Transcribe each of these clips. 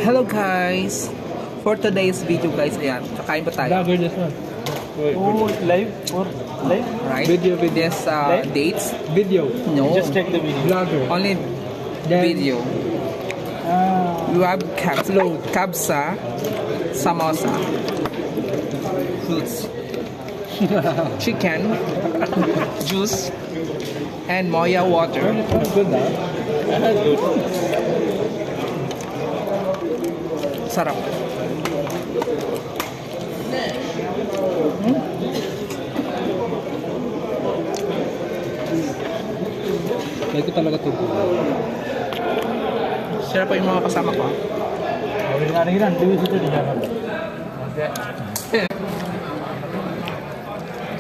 Hello guys! For today's video guys, ayan, kakain pa tayo. Vlogger this one. Oh, live or live? Right? Video. This dates? Video. No. Just check the video. Vlogger. Only Then- video. You have kabsa, samosa, fruits, chicken, juice, and moya water. Good ah. Good. Sarap. Like ko talaga to. Sila pa yung mga kasama ko. Awin nga rin hindi ko di jalan.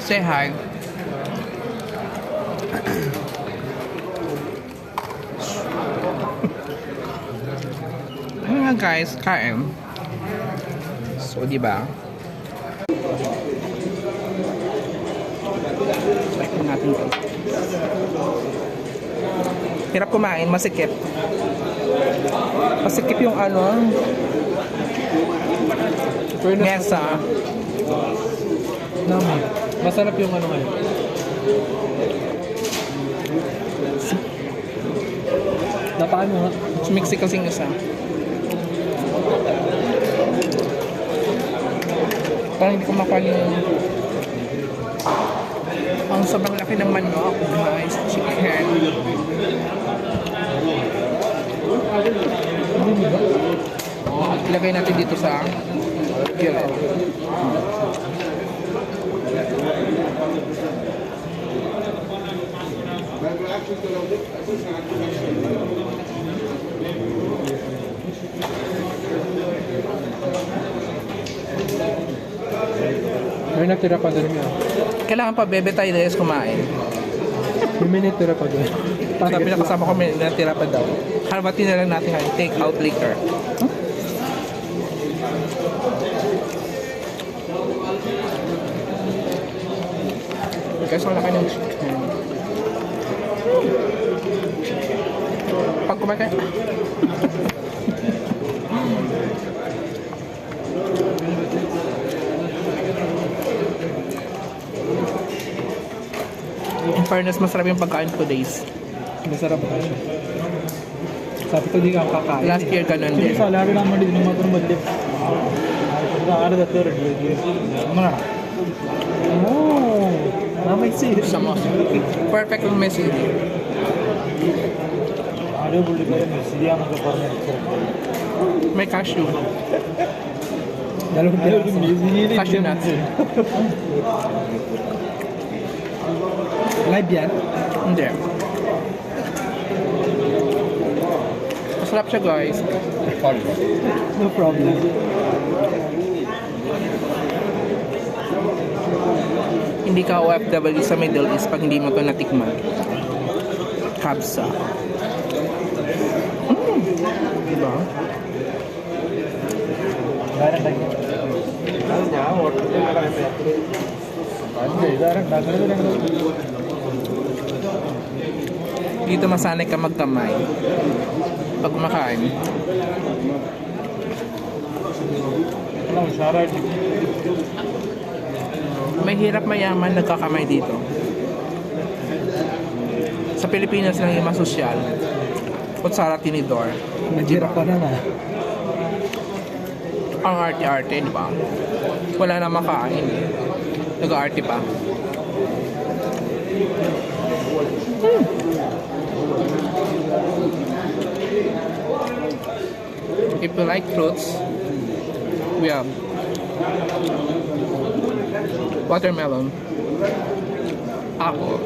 Say hi. Ano nga guys, kain. So, di ba? Check natin guys. Hirap kumain, masikip. Masikip yung ano, mesa. Nami. Masarap yung ano ngayon. Napaan mo nga? Mixi kasing isa. Parang hindi ko makuha yung ang sobrang laki ng manok, guys, chicken. Ilagay natin dito sa gilid. May natira pa doon yun. Kailangan pa bebe tayo dahil kumain. May natira pa doon. Sabi na kasama ko may natira pa daw. Harbatin na lang natin ngayon, take out liquor. Guys, wala kayo ng chicken. Pag kumain kayo. In fairness, masarap yung pagkain ko days. Masarap ba yun? Sabi ko di ka kakain. Last year ganun din. Salary lang man din matur madlip. Ada dato ready. Mana? Oh, namay si. Samosa. Perfect yung message. Ada boleh kaya siya ang kapartner. May cashew. Dalawang piraso. Cashew nuts. Live yan? Hindi. Masarap siya guys. No problem. Hindi ka OFW sa Middle East pag hindi mo ito natikman. Kabsa. Diba? Darang lagi. Ada jauh. Ada darang. Dito masanay ka magkamay. Pag kumakain. Kalau syarat May hirap mayaman nagkakamay dito. Sa Pilipinas lang yung masosyal. Kutsara tinidor. Naghirap pa na nga. Ang arte-arte, di ba? Wala na makain. Nag-arte pa. If you like fruits, we have watermelon, apple.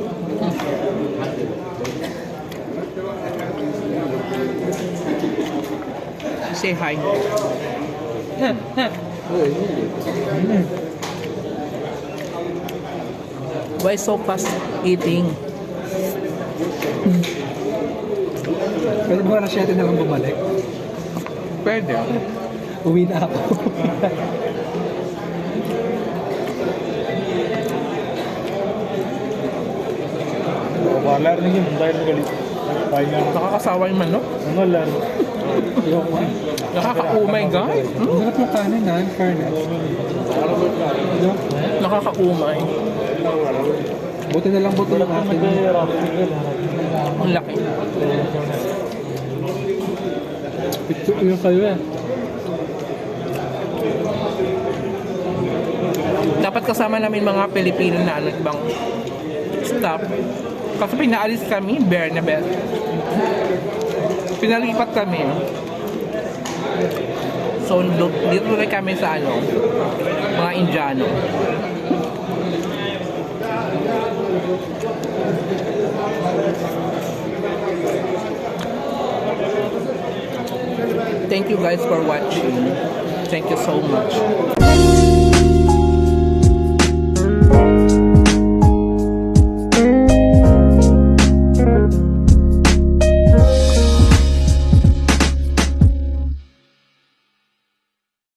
Say hi. Why so fast eating? Pwede mo na siya na lang bumalik. Pwede. Uwi na ako. Walar nih, muntahin mo gali. Pahinga. Nakakasawa yung manok. Ano laro? Ayoko nga. Nakakaumay, guys. Sarap yung kanin na, in fairness. Diba? Nakakaumay. Buti na lang buti yung atin. Ang laki. Picture yung sa'yo eh. Dapat kasama namin mga Pilipino na ano, ibang staff. Kasi pinaalis kami, Bernabet. Pinalipat kami. So, dito rin kami sa ano, mga Indiano. Thank you guys for watching. Thank you so much.